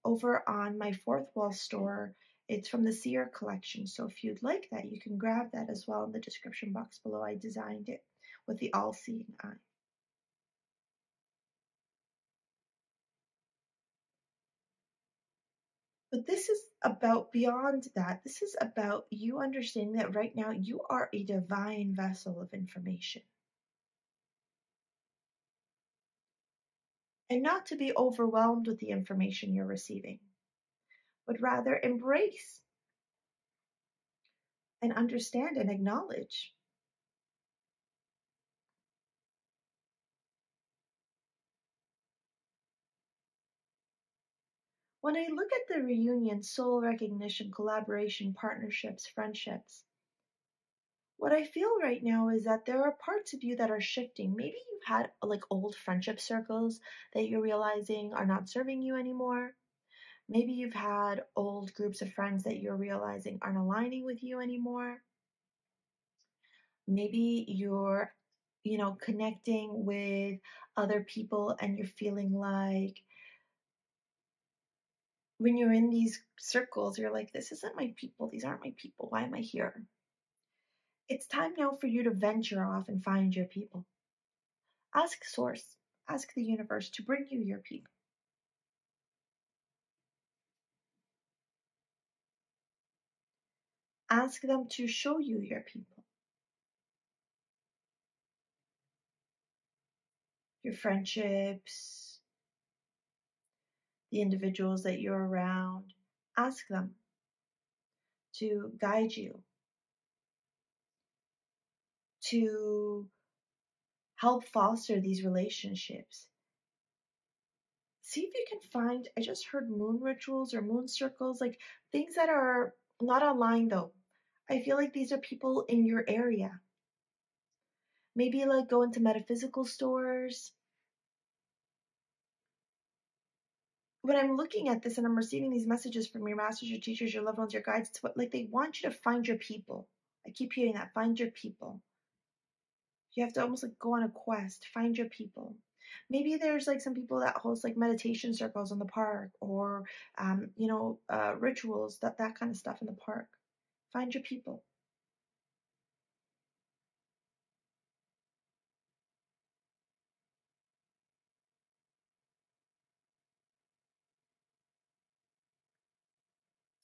over on my Fourth Wall store. It's from the Seer collection. So if you'd like that, you can grab that as well in the description box below. I designed it with the all-seeing eye. But this is about beyond that. This is about you understanding that right now you are a divine vessel of information. And not to be overwhelmed with the information you're receiving, but rather embrace and understand and acknowledge. When I look at the reunion, soul recognition, collaboration, partnerships, friendships, what I feel right now is that there are parts of you that are shifting. Maybe you've had like old friendship circles that you're realizing are not serving you anymore. Maybe you've had old groups of friends that you're realizing aren't aligning with you anymore. Maybe you're, connecting with other people and you're feeling like when you're in these circles, you're like, this isn't my people. These aren't my people. Why am I here? It's time now for you to venture off and find your people. Ask Source, ask the universe to bring you your people. Ask them to show you your people. Your friendships, the individuals that you're around. Ask them to guide you, to help foster these relationships. See if you can find, I just heard moon rituals or moon circles, like things that are not online though. I feel like these are people in your area. Maybe like go into metaphysical stores. When I'm looking at this and I'm receiving these messages from your masters, your teachers, your loved ones, your guides, it's what, like they want you to find your people. I keep hearing that, find your people. You have to almost like go on a quest, find your people. Maybe there's like some people that host like meditation circles in the park, or rituals, that kind of stuff in the park. Find your people.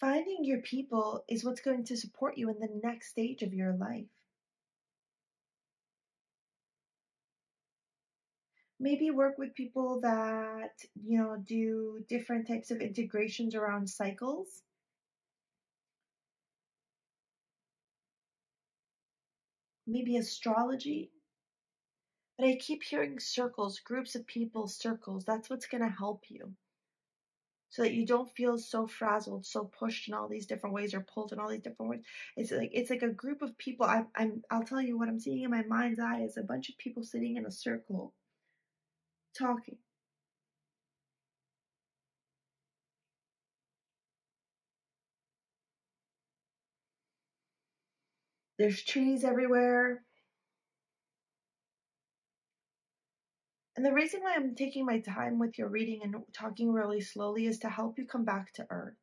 Finding your people is what's going to support you in the next stage of your life. Maybe work with people that, do different types of integrations around cycles. Maybe astrology. But I keep hearing circles, groups of people, circles. That's what's going to help you. So that you don't feel so frazzled, so pushed in all these different ways, or pulled in all these different ways. It's like a group of people. I'll tell you what I'm seeing in my mind's eye is a bunch of people sitting in a circle talking. There's trees everywhere. And the reason why I'm taking my time with your reading and talking really slowly is to help you come back to earth.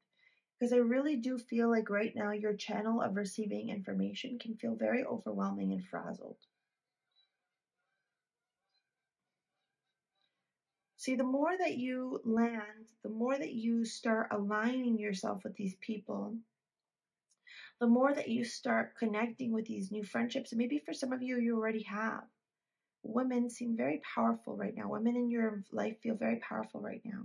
Because I really do feel like right now your channel of receiving information can feel very overwhelming and frazzled. See, the more that you land, the more that you start aligning yourself with these people, the more that you start connecting with these new friendships. And maybe for some of you, you already have. Women seem very powerful right now. Women in your life feel very powerful right now.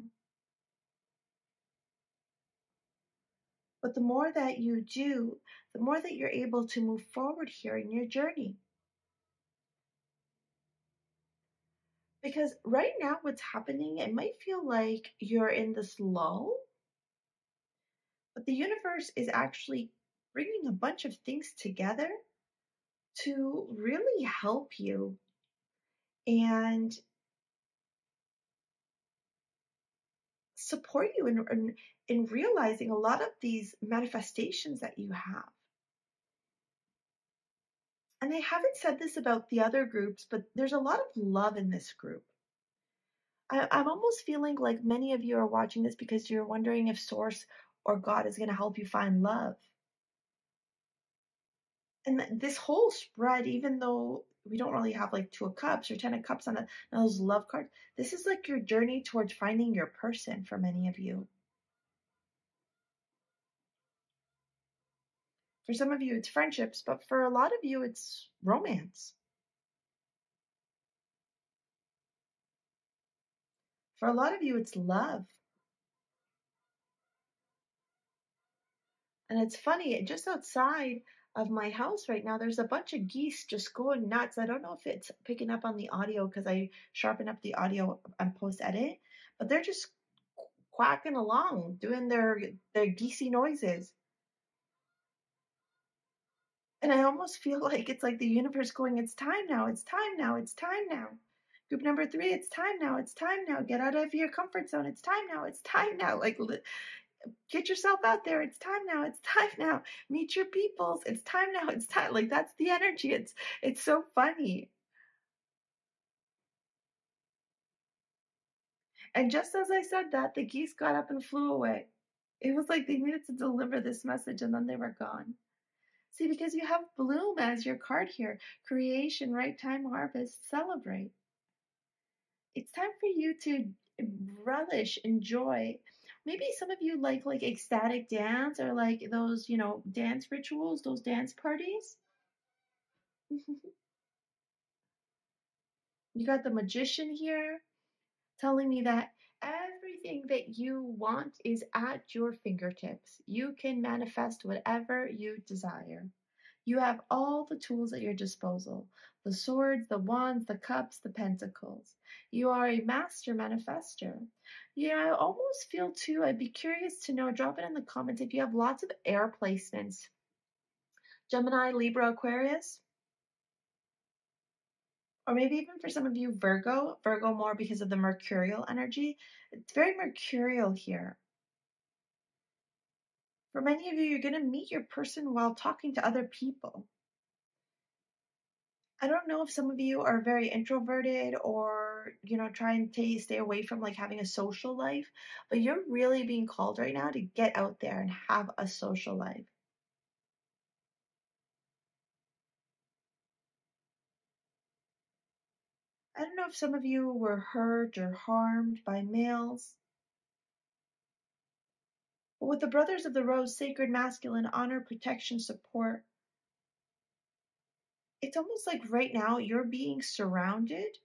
But the more that you do, the more that you're able to move forward here in your journey. Because right now, what's happening, it might feel like you're in this lull, but the universe is actually bringing a bunch of things together to really help you and support you in realizing a lot of these manifestations that you have. And I haven't said this about the other groups, but there's a lot of love in this group. I'm almost feeling like many of you are watching this because you're wondering if Source or God is going to help you find love. And this whole spread, even though we don't really have like 2 of Cups or 10 of Cups on those love cards, this is like your journey towards finding your person for many of you. For some of you, it's friendships, but for a lot of you, it's romance. For a lot of you, it's love. And it's funny, just outside of my house right now, there's a bunch of geese just going nuts. I don't know if it's picking up on the audio because I sharpen up the audio and post edit, but they're just quacking along, doing their geesey noises. And I almost feel like it's like the universe going, it's time now, it's time now, it's time now. Group number 3, it's time now, it's time now. Get out of your comfort zone, it's time now, it's time now. Like, get yourself out there, it's time now, it's time now. Meet your peoples, it's time now, it's time. Like, that's the energy. It's so funny. And just as I said that, the geese got up and flew away. It was like they needed to deliver this message and then they were gone. See, because you have bloom as your card here. Creation, right time, harvest, celebrate. It's time for you to relish, enjoy. Maybe some of you like ecstatic dance or like those, dance rituals, those dance parties. You got the magician here telling me that everything that you want is at your fingertips. You can manifest whatever you desire. You have all the tools at your disposal: the swords, the wands, the cups, the pentacles. You are a master manifester. Yeah, I almost feel too, I'd be curious to know, drop it in the comments if you have lots of air placements. Gemini, Libra, Aquarius. Or maybe even for some of you, Virgo more because of the mercurial energy. It's very mercurial here. For many of you, you're going to meet your person while talking to other people. I don't know if some of you are very introverted or, try and stay away from like having a social life, but you're really being called right now to get out there and have a social life. I don't know if some of you were hurt or harmed by males. But with the Brothers of the Rose, sacred masculine, honor, protection, support, it's almost like right now you're being surrounded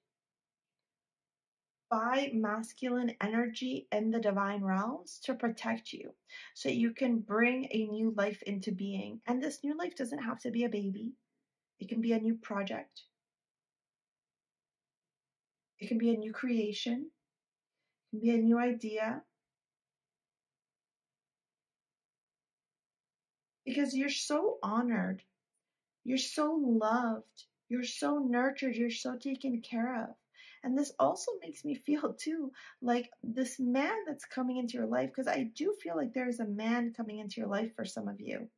by masculine energy in the divine realms to protect you so you can bring a new life into being. And this new life doesn't have to be a baby. It can be a new project. It can be a new creation. It can be a new idea. Because you're so honored. You're so loved. You're so nurtured. You're so taken care of. And this also makes me feel too like this man that's coming into your life, because I do feel like there is a man coming into your life for some of you.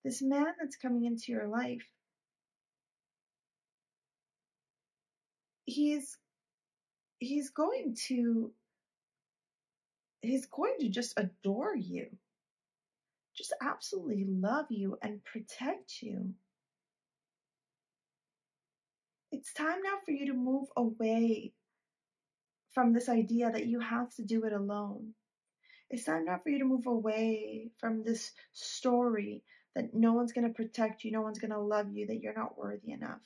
This man that's coming into your life, he's going to just adore you, just absolutely love you and protect you. It's time now for you to move away from this idea that you have to do it alone. It's time now for you to move away from this story that no one's going to protect you, no one's going to love you, that you're not worthy enough.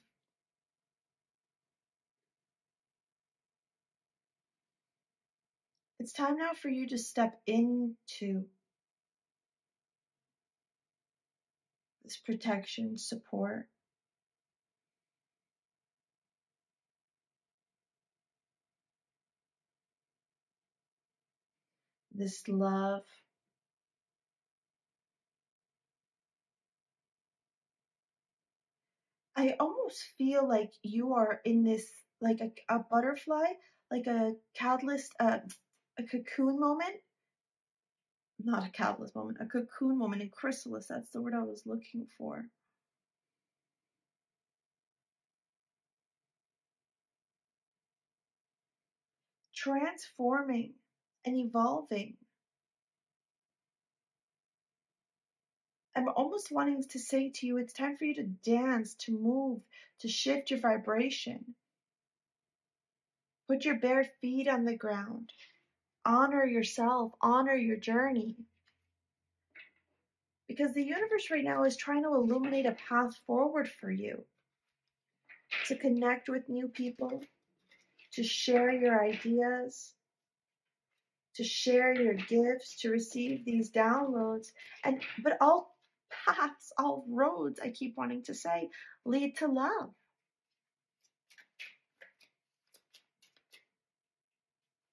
It's time now for you to step into this protection, support, this love. I almost feel like you are in this, like a butterfly, like a catalyst, a cocoon moment. Not a catalyst moment, a cocoon moment in chrysalis. That's the word I was looking for. Transforming and evolving. I'm almost wanting to say to you, it's time for you to dance, to move, to shift your vibration. Put your bare feet on the ground. Honor yourself, honor your journey. Because the universe right now is trying to illuminate a path forward for you. To connect with new people, to share your ideas, to share your gifts, to receive these downloads. But all paths, all roads, I keep wanting to say, lead to love.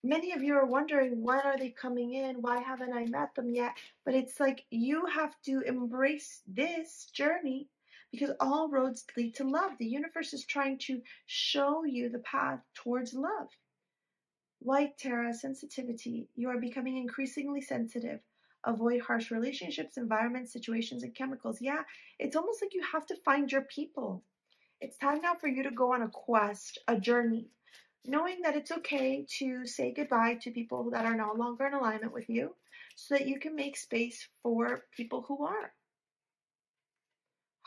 Many of you are wondering, when are they coming in? Why haven't I met them yet? But it's like you have to embrace this journey because all roads lead to love. The universe is trying to show you the path towards love. White Terra, sensitivity. You are becoming increasingly sensitive. Avoid harsh relationships, environments, situations, and chemicals. Yeah, it's almost like you have to find your people. It's time now for you to go on a quest, a journey. Knowing that it's okay to say goodbye to people that are no longer in alignment with you so that you can make space for people who are.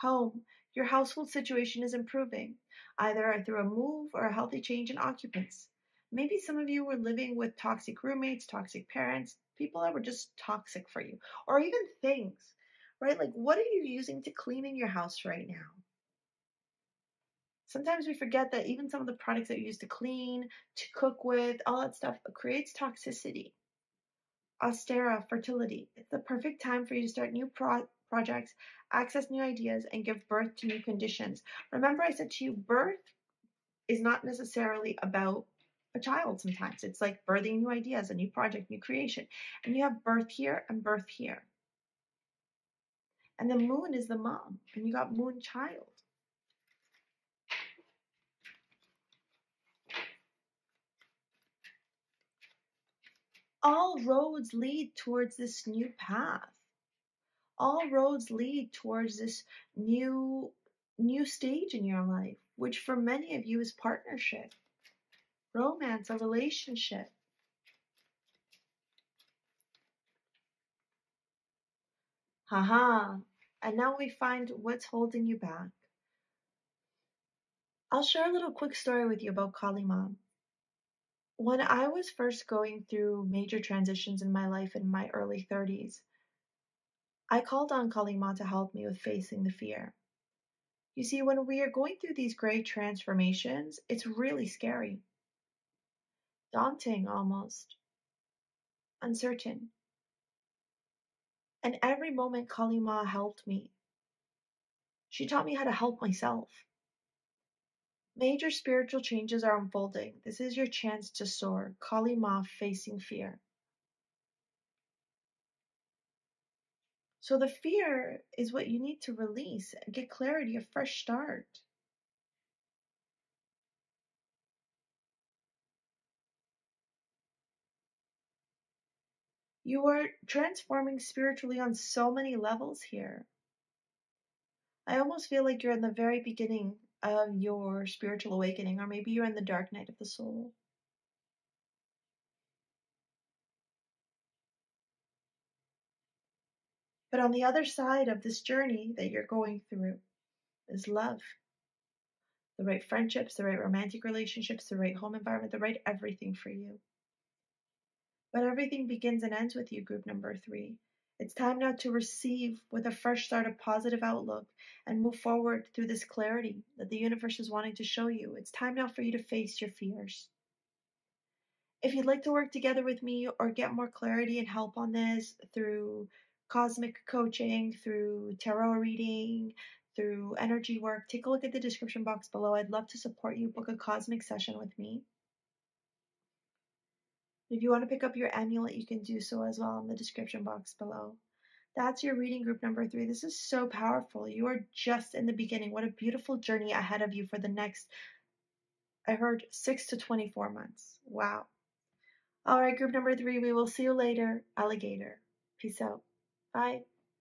Home. Your household situation is improving, either through a move or a healthy change in occupants. Maybe some of you were living with toxic roommates, toxic parents, people that were just toxic for you, or even things, right? Like, what are you using to clean in your house right now? Sometimes we forget that even some of the products that you use to clean, to cook with, all that stuff creates toxicity. Austera, fertility. It's the perfect time for you to start new projects, access new ideas, and give birth to new conditions. Remember, I said to you, birth is not necessarily about a child sometimes. It's like birthing new ideas, a new project, new creation. And you have birth here and birth here. And the moon is the mom, and you got moon child. All roads lead towards this new path. All roads lead towards this new stage in your life, which for many of you is partnership, romance, a relationship. Haha. And now we find what's holding you back. I'll share a little quick story with you about Kali Ma. When I was first going through major transitions in my life in my early 30s, I called on Kali Ma to help me with facing the fear. You see, when we are going through these great transformations, it's really scary, daunting almost, uncertain. And every moment Kali Ma helped me. She taught me how to help myself. Major spiritual changes are unfolding. This is your chance to soar. Kali Ma, facing fear. So the fear is what you need to release, get clarity, a fresh start. You are transforming spiritually on so many levels here. I almost feel like you're in the very beginning of your spiritual awakening, or maybe you're in the dark night of the soul. But on the other side of this journey that you're going through is love. The right friendships, the right romantic relationships, the right home environment, the right everything for you. But everything begins and ends with you, group number 3. It's time now to receive with a fresh start, a positive outlook, and move forward through this clarity that the universe is wanting to show you. It's time now for you to face your fears. If you'd like to work together with me or get more clarity and help on this through cosmic coaching, through tarot reading, through energy work, take a look at the description box below. I'd love to support you. Book a cosmic session with me. If you want to pick up your amulet, you can do so as well in the description box below. That's your reading, group number 3. This is so powerful. You are just in the beginning. What a beautiful journey ahead of you for the next, I heard, 6 to 24 months. Wow. All right, group number 3, we will see you later, alligator. Peace out. Bye.